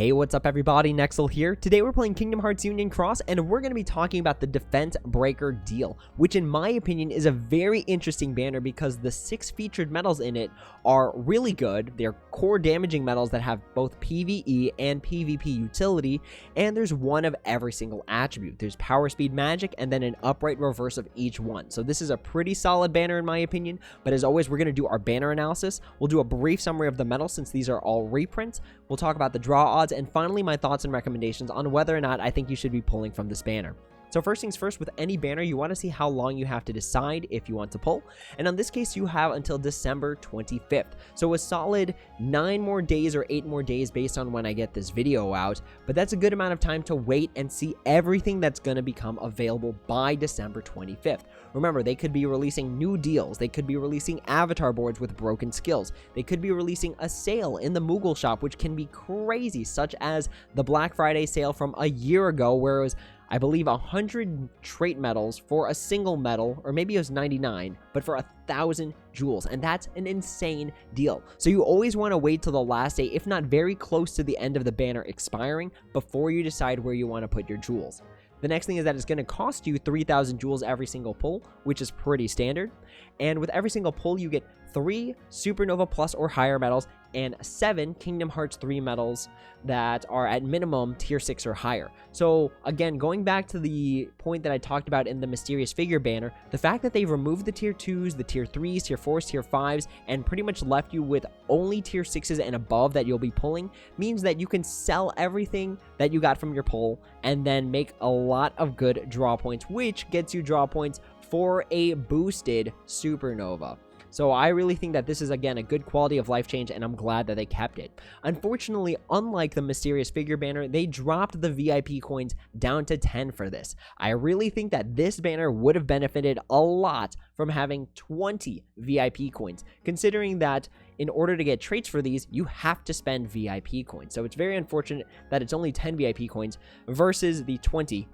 Hey, what's up everybody, Axel here. Today we're playing Kingdom Hearts Union Cross and we're going to be talking about the Defense Breaker deal, which in my opinion is a very interesting banner because the 6 featured medals in it are really good. They're core damaging medals that have both PvE and PvP utility, and there's one of every single attribute. There's power, speed, magic, and then an upright reverse of each one. So this is a pretty solid banner in my opinion, but as always we're going to do our banner analysis. We'll do a brief summary of the medals since these are all reprints. We'll talk about the draw odds, and finally my thoughts and recommendations on whether or not I think you should be pulling from this banner. So first things first, with any banner you want to see how long you have to decide if you want to pull, and on this case you have until December 25th, so a solid 9 more days or 8 more days based on when I get this video out, but that's a good amount of time to wait and see everything that's going to become available by December 25th. Remember, they could be releasing new deals, they could be releasing avatar boards with broken skills, they could be releasing a sale in the Moogle shop which can be crazy, such as the Black Friday sale from a year ago where it was, I believe, 100 trait medals for a single medal, or maybe it was 99, but for 1,000 jewels, and that's an insane deal. So you always want to wait till the last day, if not very close to the end of the banner expiring, before you decide where you want to put your jewels. The next thing is that it's going to cost you 3,000 jewels every single pull, which is pretty standard. And with every single pull, you get 3 Supernova Plus or higher medals and 7 Kingdom Hearts 3 medals that are at minimum tier 6 or higher. So again, going back to the point that I talked about in the Mysterious Figure banner, the fact that they've removed the tier 2s, the tier 3s, tier 4s, tier 5s, and pretty much left you with only tier 6s and above that you'll be pulling means that you can sell everything that you got from your pull and then make a lot of good draw points, which gets you draw points for a boosted Supernova. So I really think that this is, again, a good quality of life change, and I'm glad that they kept it. Unfortunately, unlike the Mysterious Figure banner, they dropped the VIP coins down to 10 for this. I really think that this banner would have benefited a lot from having 20 VIP coins, considering that in order to get traits for these, you have to spend VIP coins. So it's very unfortunate that it's only 10 VIP coins versus the 20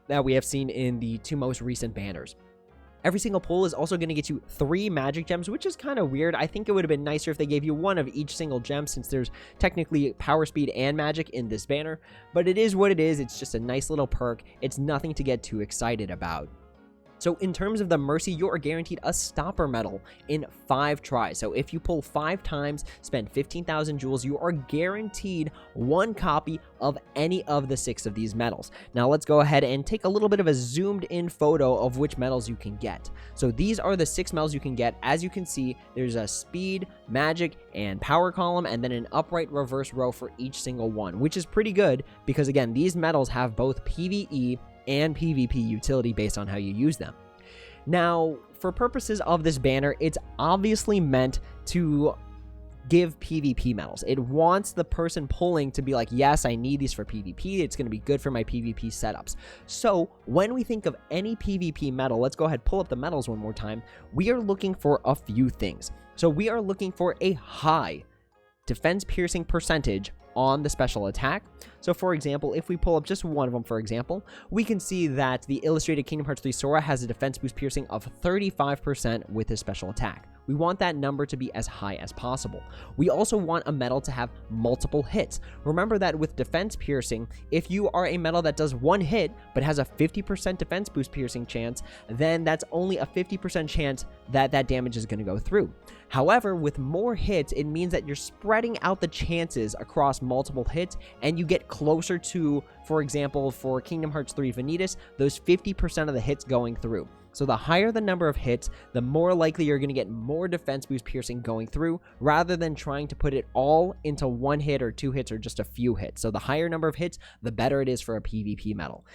that we have seen in the 2 most recent banners. Every single pull is also going to get you 3 magic gems, which is kind of weird. I think it would have been nicer if they gave you 1 of each single gem, since there's technically power, speed, and magic in this banner. But it is what it is. It's just a nice little perk. It's nothing to get too excited about. So in terms of the Mercy, you are guaranteed a stopper medal in 5 tries. So if you pull 5 times, spend 15,000 jewels, you are guaranteed 1 copy of any of the 6 of these medals. Now let's go ahead and take a little bit of a zoomed in photo of which medals you can get. So these are the 6 medals you can get. As you can see, there's a speed, magic, and power column, and then an upright reverse row for each single one, which is pretty good because, again, these medals have both PvE and PvP utility based on how you use them. Now, for purposes of this banner, it's obviously meant to give PvP medals. It wants the person pulling to be like, yes, I need these for PvP. It's going to be good for my PvP setups. So when we think of any PvP medal, let's go ahead, pull up the medals one more time. We are looking for a few things. So we are looking for a high defense piercing percentage on the special attack. So for example, if we pull up just one of them, for example, we can see that the illustrated Kingdom Hearts 3 Sora has a defense boost piercing of 35% with his special attack. We want that number to be as high as possible. We also want a medal to have multiple hits. Remember that with defense piercing, if you are a medal that does 1 hit but has a 50% defense boost piercing chance, then that's only a 50% chance that that damage is going to go through. However, with more hits, it means that you're spreading out the chances across multiple hits, and you get closer to, for example, for Kingdom Hearts 3 Vanitas, those 50% of the hits going through. So the higher the number of hits, the more likely you're going to get more defense boost piercing going through, rather than trying to put it all into 1 hit or 2 hits or just a few hits. So the higher number of hits, the better it is for a PvP medal.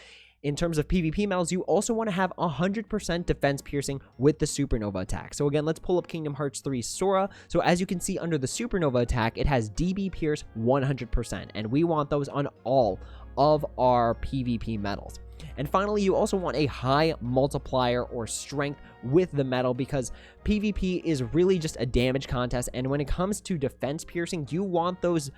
In terms of PvP medals, you also want to have 100% defense piercing with the Supernova attack. So again, let's pull up Kingdom Hearts 3 Sora. So as you can see under the Supernova attack, it has DB Pierce 100%, and we want those on all of our PvP medals. And finally, you also want a high multiplier or strength with the medal, because PvP is really just a damage contest, and when it comes to defense piercing, you want those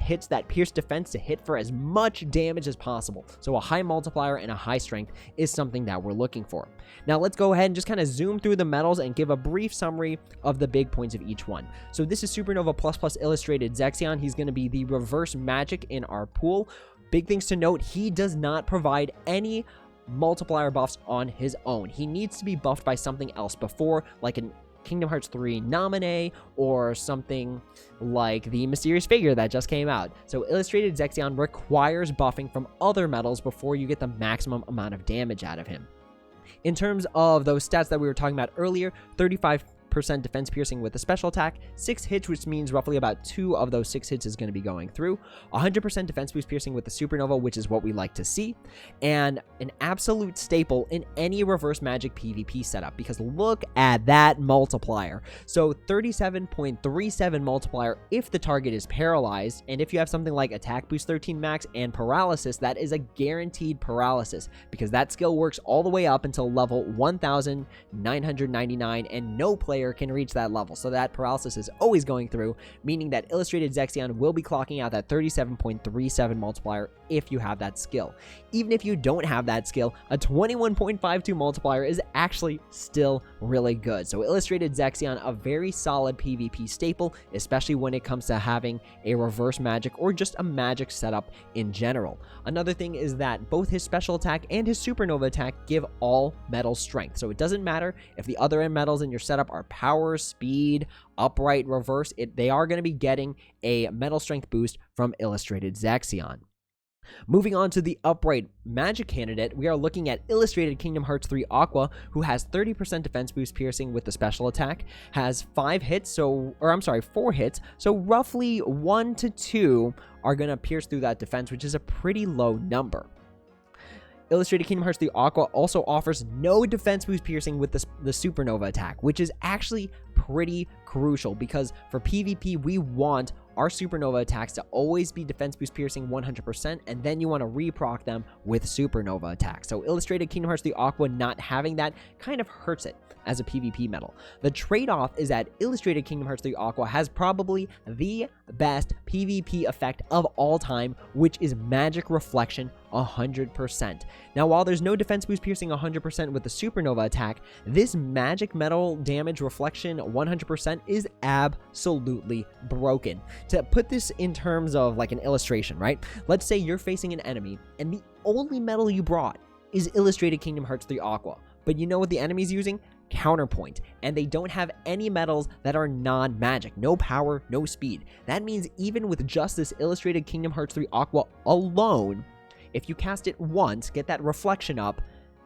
hits that pierce defense to hit for as much damage as possible. So a high multiplier and a high strength is something that we're looking for. Now let's go ahead and just kind of zoom through the medals and give a brief summary of the big points of each one. So this is Supernova ++ Illustrated Zexion. He's going to be the reverse magic in our pool. Big things to note, he does not provide any multiplier buffs on his own. He needs to be buffed by something else before, like an Kingdom Hearts 3 nominee or something like the mysterious figure that just came out. So Illustrated Zexion requires buffing from other medals before you get the maximum amount of damage out of him. In terms of those stats that we were talking about earlier, 35% defense piercing with a special attack, 6 hits, which means roughly about 2 of those 6 hits is going to be going through, 100% defense boost piercing with the Supernova, which is what we like to see, and an absolute staple in any reverse magic PvP setup, because look at that multiplier. So 37.37 multiplier if the target is paralyzed, and if you have something like attack boost 13 max and paralysis, that is a guaranteed paralysis, because that skill works all the way up until level 1999, and no player can reach that level, so that paralysis is always going through, meaning that Illustrated Zexion will be clocking out that 37.37 multiplier if you have that skill. Even if you don't have that skill, a 21.52 multiplier is actually still really good. So Illustrated Zexion, a very solid PvP staple, especially when it comes to having a reverse magic or just a magic setup in general. Another thing is that both his special attack and his supernova attack give all medals strength, so it doesn't matter if the other end medals in your setup are power, speed, upright, reverse, they are going to be getting a medal strength boost from Illustrated Zexion. Moving on to the upright magic candidate, we are looking at Illustrated Kingdom Hearts 3 Aqua, who has 30% defense boost piercing with the special attack, has 4 hits, so roughly 1 to 2 are going to pierce through that defense, which is a pretty low number. Illustrated Kingdom Hearts 3 Aqua also offers no defense boost piercing with the supernova attack, which is actually pretty crucial, because for PvP we want our supernova attacks to always be defense boost piercing 100%, and then you want to reproc them with supernova attacks. So Illustrated Kingdom Hearts 3 Aqua not having that kind of hurts it as a PvP medal. The trade-off is that Illustrated Kingdom Hearts 3 Aqua has probably the best PvP effect of all time, which is magic reflection 100%. Now, while there's no defense boost piercing 100% with the supernova attack, this magic metal damage reflection 100% is absolutely broken. To put this in terms of like an illustration, right? Let's say you're facing an enemy and the only medal you brought is Illustrated Kingdom Hearts 3 Aqua, but you know what the enemy's using? Counterpoint, and they don't have any medals that are non-magic, no power, no speed. That means even with just this Illustrated Kingdom Hearts 3 Aqua alone, if you cast it once, get that reflection up,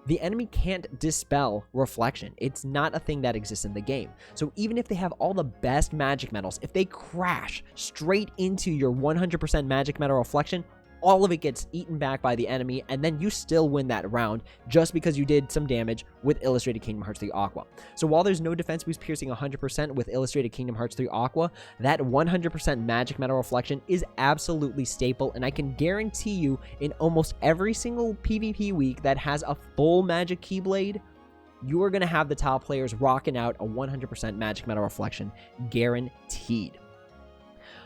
the enemy can't dispel reflection. It's not a thing that exists in the game. So even if they have all the best magic medals, if they crash straight into your 100% magic metal reflection, all of it gets eaten back by the enemy, and then you still win that round just because you did some damage with Illustrated Kingdom Hearts 3 Aqua. So while there's no defense boost piercing 100% with Illustrated Kingdom Hearts 3 Aqua, that 100% magic metal reflection is absolutely staple, and I can guarantee you in almost every single PvP week that has a full magic keyblade, you are going to have the top players rocking out a 100% magic metal reflection guaranteed.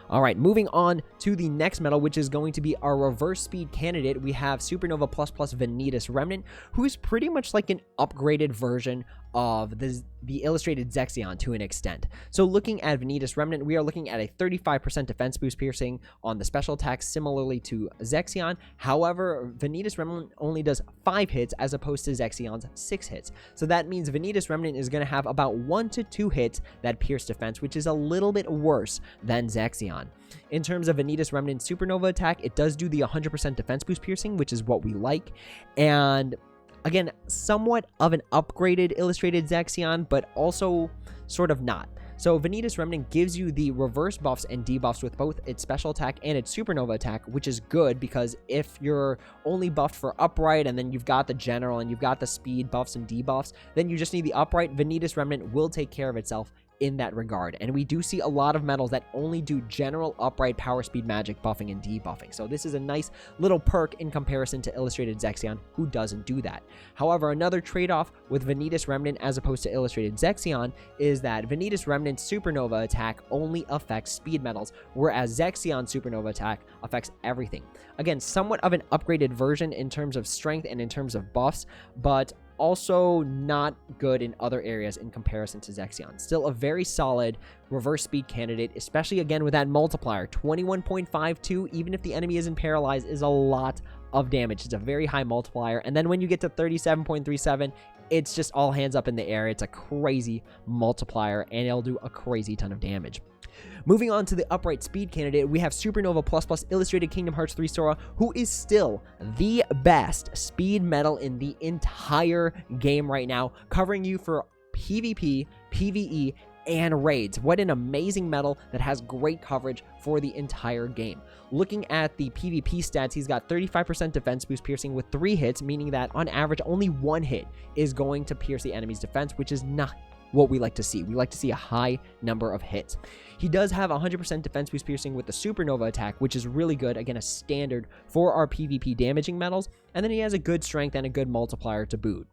Alright, moving on to the next medal, which is going to be our reverse speed candidate. We have Supernova ++ Vanitas Remnant, who is pretty much like an upgraded version of the Illustrated Zexion to an extent. So looking at Vanitas Remnant, we are looking at a 35% defense boost piercing on the special attack, similarly to Zexion. However, Vanitas Remnant only does 5 hits as opposed to Zexion's 6 hits. So that means Vanitas Remnant is going to have about 1 to 2 hits that pierce defense, which is a little bit worse than Zexion. In terms of Vanitas Remnant supernova attack, it does do the 100% defense boost piercing, which is what we like, and again, somewhat of an upgraded Illustrated Zexion, but also sort of not. So Vanitas Remnant gives you the reverse buffs and debuffs with both its special attack and its supernova attack, which is good, because if you're only buffed for upright and then you've got the general and you've got the speed buffs and debuffs, then you just need the upright. Vanitas Remnant will take care of itself in that regard. And we do see a lot of medals that only do general upright power speed magic buffing and debuffing. So this is a nice little perk in comparison to Illustrated Zexion, who doesn't do that. However, another trade-off with Vanitas Remnant as opposed to Illustrated Zexion is that Vanitas Remnant's Supernova attack only affects speed medals, whereas Zexion's Supernova attack affects everything. Again, somewhat of an upgraded version in terms of strength and in terms of buffs, but also not good in other areas in comparison to Zexion. Still a very solid reverse speed candidate, especially again with that multiplier. 21.52, even if the enemy isn't paralyzed, is a lot of damage. It's a very high multiplier. And then when you get to 37.37, it's just all hands up in the air. It's a crazy multiplier, and it'll do a crazy ton of damage. Moving on to the upright speed candidate, we have Supernova plus Illustrated Kingdom Hearts 3 Sora, who is still the best speed medal in the entire game right now, covering you for PvP, PvE, and raids. What an amazing medal that has great coverage for the entire game. Looking at the PvP stats, he's got 35% defense boost piercing with 3 hits, meaning that on average only 1 hit is going to pierce the enemy's defense, which is not what we like to see. We like to see a high number of hits. He does have 100% defense boost piercing with the Supernova attack, which is really good. Again, a standard for our PvP damaging medals. And then he has a good strength and a good multiplier to boot.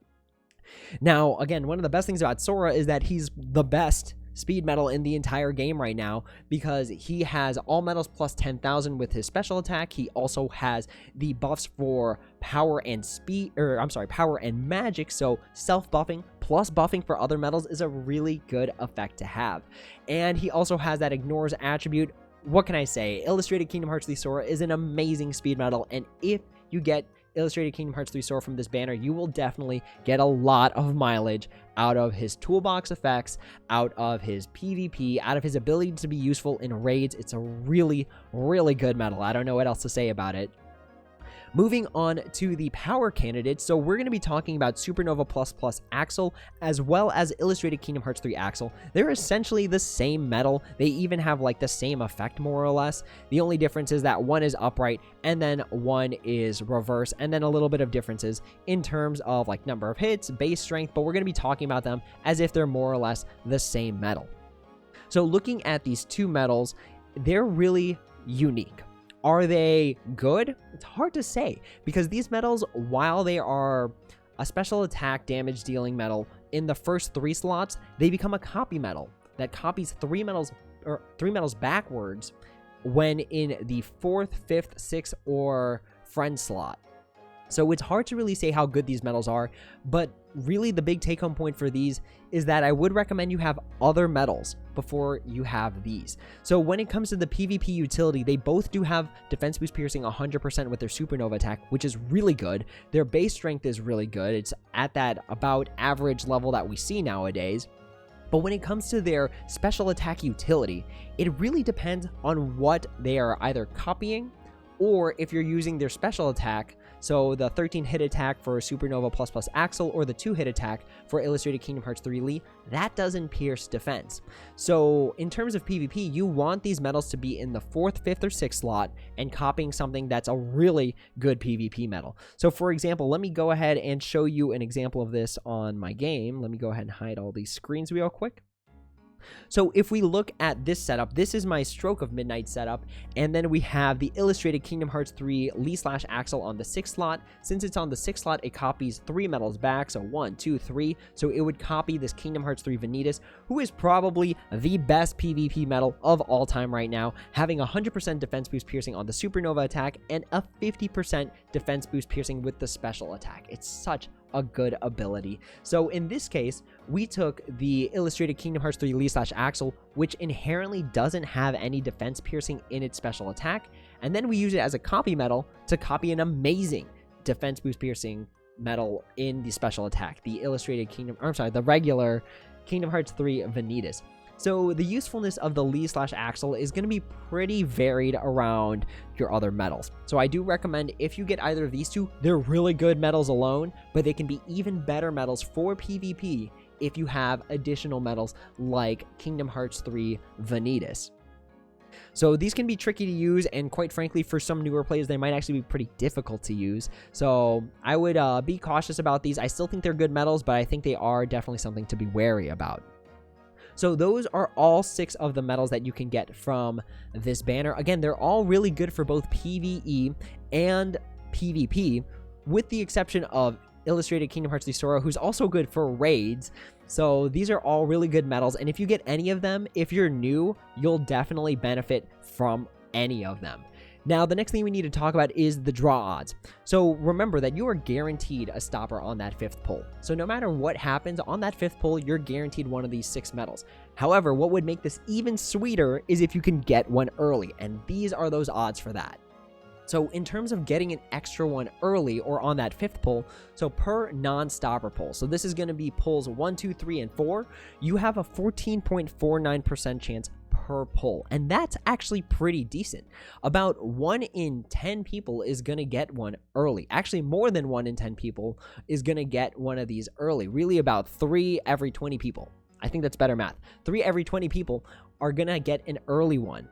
Now, again, one of the best things about Sora is that he's the best speed medal in the entire game right now, because he has all medals plus 10,000 with his special attack. He also has the buffs for power and speed, power and magic. So self-buffing plus buffing for other medals is a really good effect to have. And he also has that ignores attribute. What can I say? Illustrated Kingdom Hearts 3 Sora is an amazing speed medal, and if you get Illustrated Kingdom Hearts 3 Sora from this banner, you will definitely get a lot of mileage out of his toolbox effects, out of his PvP, out of his ability to be useful in raids. It's a really, really good medal. I don't know what else to say about it. Moving on to the power candidates, so we're going to be talking about Supernova plus Axel, as well as Illustrated Kingdom Hearts 3 Axel. They're essentially the same medal. They even have like the same effect, more or less. The only difference is that one is upright and then one is reverse, and then a little bit of differences in terms of like number of hits, base strength, but we're going to be talking about them as if they're more or less the same medal. So looking at these two medals, they're really unique. Are they good? It's hard to say, because these medals, while they are a special attack damage dealing medal in the first 3 slots, they become a copy medal that copies 3 medals backwards when in the 4th, 5th, 6th, or friend slot. So it's hard to really say how good these medals are, but really the big take-home point for these is that I would recommend you have other medals before you have these. So when it comes to the PvP utility, they both do have defense boost piercing 100% with their Supernova attack, which is really good. Their base strength is really good. It's at that about average level that we see nowadays. But when it comes to their special attack utility, it really depends on what they are either copying, or if you're using their special attack, so the 13 hit attack for Supernova plus Axel, or the 2 hit attack for Illustrated Kingdom Hearts 3 Lee, that doesn't pierce defense. So in terms of PvP, you want these medals to be in the 4th, 5th, or 6th slot and copying something that's a really good PvP medal. So for example, let me go ahead and show you an example of this on my game. Let me go ahead and hide all these screens real quick. So if we look at this setup, this is my Stroke of Midnight setup, and then we have the Illustrated Kingdom Hearts 3 Lee/Axel on the 6th slot. Since it's on the 6th slot, it copies 3 medals back, so 1, 2, 3. So it would copy this Kingdom Hearts 3 Vanitas, who is probably the best PvP medal of all time right now, having 100% defense boost piercing on the Supernova attack and a 50% defense boost piercing with the special attack. It's such a good ability. So in this case, we took the Illustrated Kingdom Hearts 3 Lee/Axel, which inherently doesn't have any defense piercing in its special attack, and then we use it as a copy medal to copy an amazing defense boost piercing medal in the special attack, the the regular Kingdom Hearts 3 Vanitas. So the usefulness of the Lee/Axel is going to be pretty varied around your other medals. So I do recommend, if you get either of these two, they're really good medals alone, but they can be even better medals for PvP if you have additional medals like Kingdom Hearts 3 Vanitas. So these can be tricky to use, and quite frankly, for some newer players, they might actually be pretty difficult to use. So I would be cautious about these. I still think they're good medals, but I think they are definitely something to be wary about. So those are all 6 of the medals that you can get from this banner. Again, they're all really good for both PvE and PvP, with the exception of Illustrated Kingdom Hearts 3 Sora, who's also good for raids. So these are all really good medals, and if you get any of them, if you're new, you'll definitely benefit from any of them. Now, the next thing we need to talk about is the draw odds. So remember that you are guaranteed a stopper on that 5th pull. So no matter what happens on that 5th pull, you're guaranteed one of these 6 medals. However, what would make this even sweeter is if you can get one early, and these are those odds for that. So in terms of getting an extra one early or on that 5th pull, so per non-stopper pull, so this is going to be pulls 1, 2, 3, and 4, you have a 14.49% chance per pull, and that's actually pretty decent. About 1 in 10 people is going to get one early. Actually, more than 1 in 10 people is going to get one of these early. Really, about 3 every 20 people. I think that's better math. 3 every 20 people are going to get an early one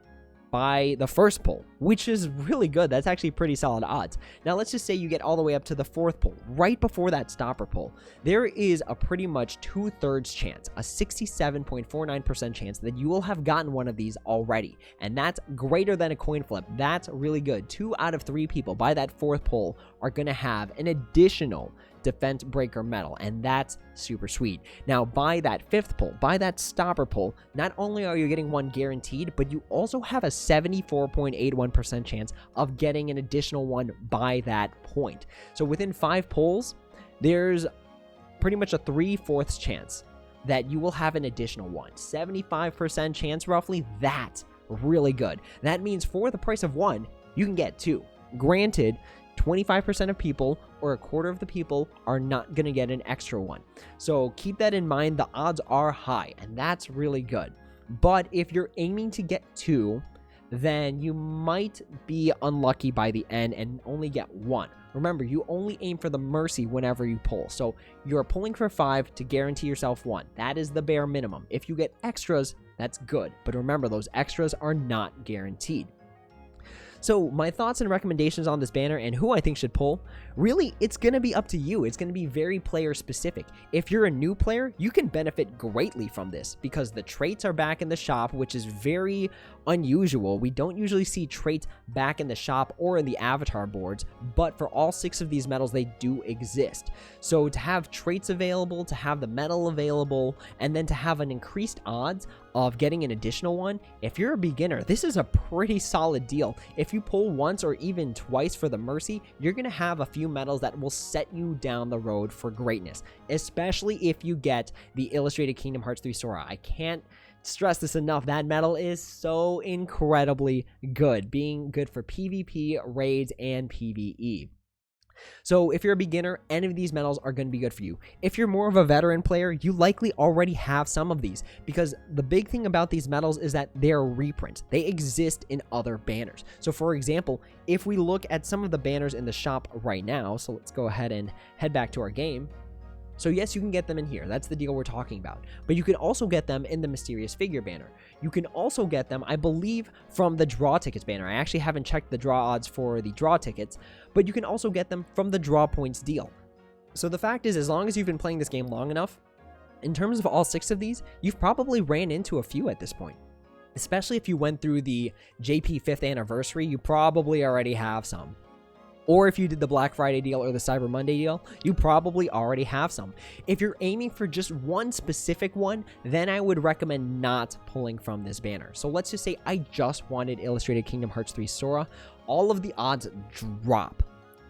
by the 1st pull, which is really good. That's actually pretty solid odds. Now, let's just say you get all the way up to the 4th pull, right before that stopper pull. There is a pretty much 2/3 chance, a 67.49% chance that you will have gotten one of these already, and that's greater than a coin flip. That's really good. 2 out of 3 people by that 4th pull are going to have an additional defense breaker medal, and that's super sweet. Now, by that 5th pull, by that stopper pull, not only are you getting one guaranteed, but you also have a 74.81% chance of getting an additional one by that point. So within 5 pulls, there's pretty much a 3/4 chance that you will have an additional one. 75% chance roughly. That's really good. That means for the price of 1, you can get 2. Granted, 25% of people, or a quarter of the people, are not going to get an extra one. So keep that in mind. The odds are high, and that's really good. But if you're aiming to get 2, then you might be unlucky by the end and only get 1. Remember, you only aim for the mercy whenever you pull. So you're pulling for 5 to guarantee yourself 1. That is the bare minimum. If you get extras, that's good. But remember, those extras are not guaranteed. So my thoughts and recommendations on this banner and who I think should pull, really, it's going to be up to you. It's going to be very player specific. If you're a new player, you can benefit greatly from this because the traits are back in the shop, which is very unusual. We don't usually see traits back in the shop or in the avatar boards, but for all 6 of these medals, they do exist. So to have traits available, to have the medal available, and then to have an increased odds of getting an additional one, if you're a beginner, this is a pretty solid deal. If you pull once or even twice for the mercy, you're going to have a few medals that will set you down the road for greatness, especially if you get the Illustrated Kingdom Hearts 3 Sora. I can't stress this enough. That medal is so incredibly good, being good for PvP, raids, and PvE. So if you're a beginner, any of these medals are going to be good for you. If you're more of a veteran player, you likely already have some of these, because the big thing about these medals is that they're reprints. They exist in other banners. So for example, if we look at some of the banners in the shop right now, so let's go ahead and head back to our game. So yes, you can get them in here. That's the deal we're talking about. But you can also get them in the Mysterious Figure banner. You can also get them, I believe, from the Draw Tickets banner. I actually haven't checked the draw odds for the draw tickets, but you can also get them from the Draw Points deal. So the fact is, as long as you've been playing this game long enough, in terms of all 6 of these, you've probably ran into a few at this point. Especially if you went through the JP 5th anniversary, you probably already have some. Or if you did the Black Friday deal or the Cyber Monday deal, you probably already have some. If you're aiming for just one specific one, then I would recommend not pulling from this banner. So let's just say I just wanted Illustrated Kingdom Hearts 3 Sora. All of the odds drop.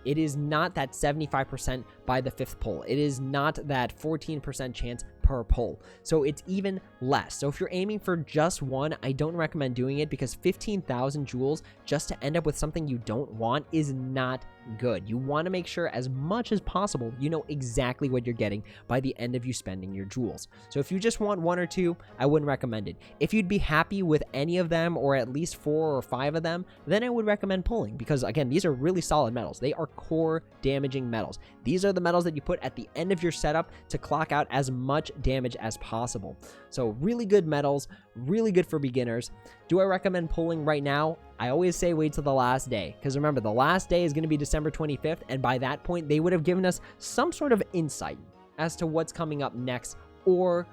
It is not that 75% by the 5th pull. It is not that 14% chance per pull. So it's even less. So if you're aiming for just one, I don't recommend doing it, because 15,000 jewels just to end up with something you don't want is not good. You want to make sure as much as possible you know exactly what you're getting by the end of you spending your jewels. So if you just want 1 or 2, I wouldn't recommend it. If you'd be happy with any of them, or at least 4 or 5 of them, then I would recommend pulling, because again, these are really solid medals. They are core damaging medals. These are the medals that you put at the end of your setup to clock out as much damage as possible. So really good medals, really good for beginners. Do I recommend pulling right now? I always say wait till the last day, because remember, the last day is going to be December 25th, and by that point they would have given us some sort of insight as to what's coming up next, or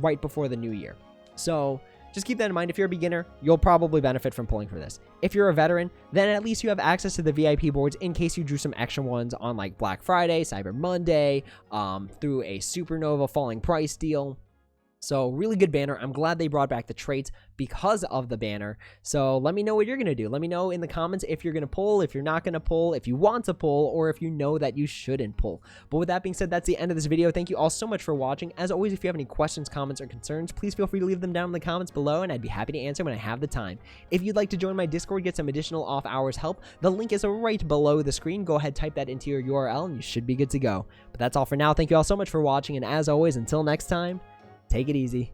right before the new year. So just keep that in mind. If you're a beginner, you'll probably benefit from pulling for this. If you're a veteran, then at least you have access to the VIP boards in case you drew some extra ones on like Black Friday, Cyber Monday, through a Supernova falling price deal. So really good banner. I'm glad they brought back the traits because of the banner. So let me know what you're going to do. Let me know in the comments if you're going to pull, if you're not going to pull, if you want to pull, or if you know that you shouldn't pull. But with that being said, that's the end of this video. Thank you all so much for watching. As always, if you have any questions, comments, or concerns, please feel free to leave them down in the comments below, and I'd be happy to answer when I have the time. If you'd like to join my Discord, get some additional off-hours help, the link is right below the screen. Go ahead, type that into your URL, and you should be good to go. But that's all for now. Thank you all so much for watching, and as always, until next time, take it easy.